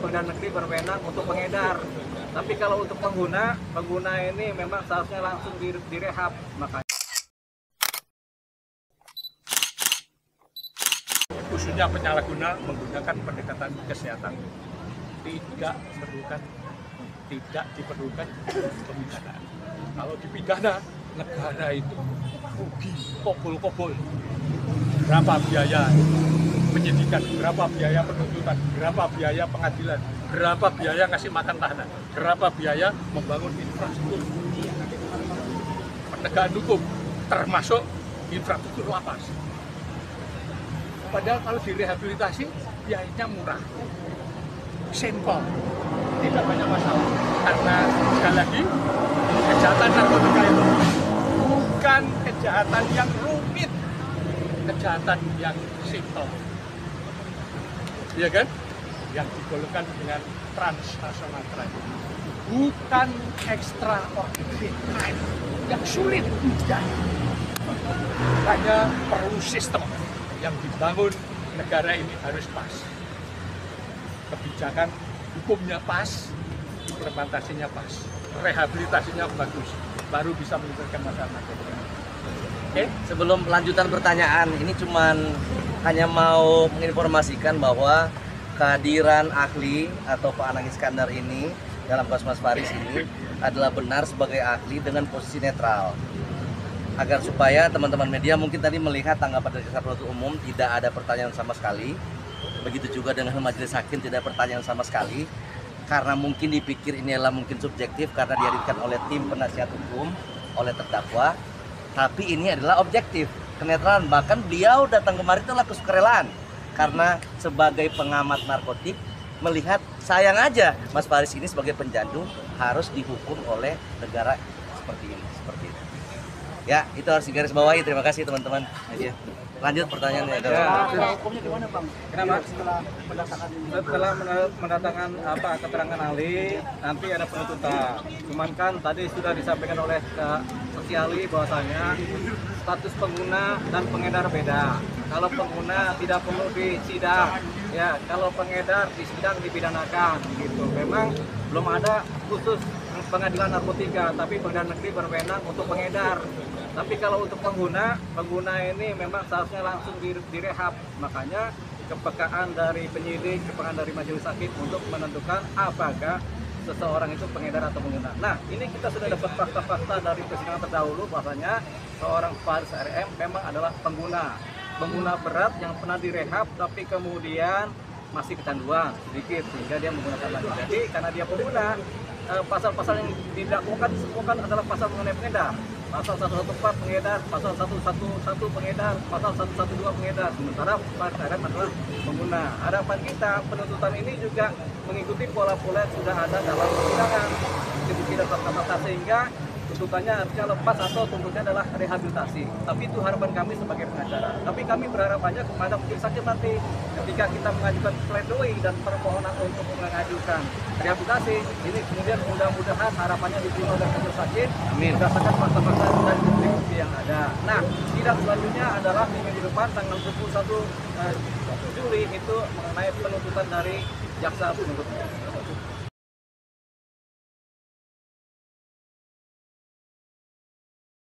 Pengadilan Negeri berwenang untuk pengedar. Tapi kalau untuk pengguna ini memang seharusnya langsung direhab. Makanya khususnya penyalahguna menggunakan pendekatan kesehatan tidak diperlukan pemidanaan. Kalau dipidana, negara itu rugi kobol-kobol. Berapa biaya penyidikan, berapa biaya penuntutan, berapa biaya pengadilan, berapa biaya ngasih makan tahanan, berapa biaya membangun infrastruktur penegakan hukum, termasuk infrastruktur lapas. Padahal kalau direhabilitasi, biayanya murah, simple, tidak banyak masalah. Karena sekali lagi, kejahatan narkotika itu bukan kejahatan yang rumit, kejahatan yang simple. Iya kan? Yang digolongkan dengan transnational crime. Bukan extraordinary crime yang sulit. Hanya perlu sistem yang dibangun negara ini harus pas. Kebijakan hukumnya pas, implementasinya pas, rehabilitasinya bagus, baru bisa menyelesaikan masalah narkotika. Oke, sebelum lanjutan pertanyaan, ini cuman hanya mau menginformasikan bahwa kehadiran ahli atau Pak Anang Iskandar ini dalam kasus Mas Faris ini adalah benar sebagai ahli dengan posisi netral. Agar supaya teman-teman media mungkin tadi melihat tanggapan dari Jaksa Penuntut Umum tidak ada pertanyaan sama sekali. Begitu juga dengan majelis hakim tidak pertanyaan sama sekali. Karena mungkin dipikir ini adalah mungkin subjektif karena dihadirkan oleh tim penasihat hukum, oleh terdakwa. Tapi ini adalah objektif, kenetralan. Bahkan beliau datang kemarin itu adalah kesukarelaan. Karena sebagai pengamat narkotik melihat sayang aja Mas Faris ini sebagai penjandu harus dihukum oleh negara seperti ini, seperti itu. Ya, itu harus digaris bawahi. Terima kasih teman-teman. Lanjut pertanyaannya. hukumnya gimana, Bang? Kenapa? Setelah mendatangkan keterangan ahli, nanti ada penuntutan. Cuman kan tadi sudah disampaikan oleh Kak Sosiali bahwasanya status pengguna dan pengedar beda. Kalau pengguna tidak perlu disidang, ya. Kalau pengedar disidang dipidanakan, gitu. Memang belum ada khusus pengadilan narkotika, tapi Pengadilan Negeri berwenang untuk pengedar. Tapi kalau untuk pengguna ini memang seharusnya langsung direhab. Makanya kepekaan dari penyidik, kepekaan dari majelis hakim untuk menentukan apakah seseorang itu pengedar atau pengguna. Nah, ini kita sudah dapat fakta-fakta dari persidangan terdahulu bahwasanya seorang Faris RM memang adalah pengguna berat yang pernah direhab, tapi kemudian masih kecanduan sedikit sehingga dia menggunakan lagi. Jadi karena dia pengguna, pasal-pasal yang didakwakan disebutkan adalah pasal mengenai pengedar. Pasal 114 pengedar, pasal 111 pengedar, pasal 112 pengedar. Sementara Faris RM adalah pengguna. Harapan kita penuntutan ini juga mengikuti pola-pola yang sudah ada dalam persidangan. Bukti dan fakta-fakta sehingga tuntutannya harusnya lepas atau tuntutannya adalah rehabilitasi. Tapi itu harapan kami sebagai pengacara. Tapi kami berharap banyak kepada majelis hakim nanti ketika kita mengajukan pledoi dan permohonan untuk mengajukan rehabilitasi, ini kemudian mudah-mudahan harapannya diterima oleh majelis hakim berdasarkan fakta-fakta dan bukti yang ada. Nah, sidang selanjutnya adalah minggu depan tanggal 21 Juli itu mengenai penuntutan dari jaksa penuntut umum.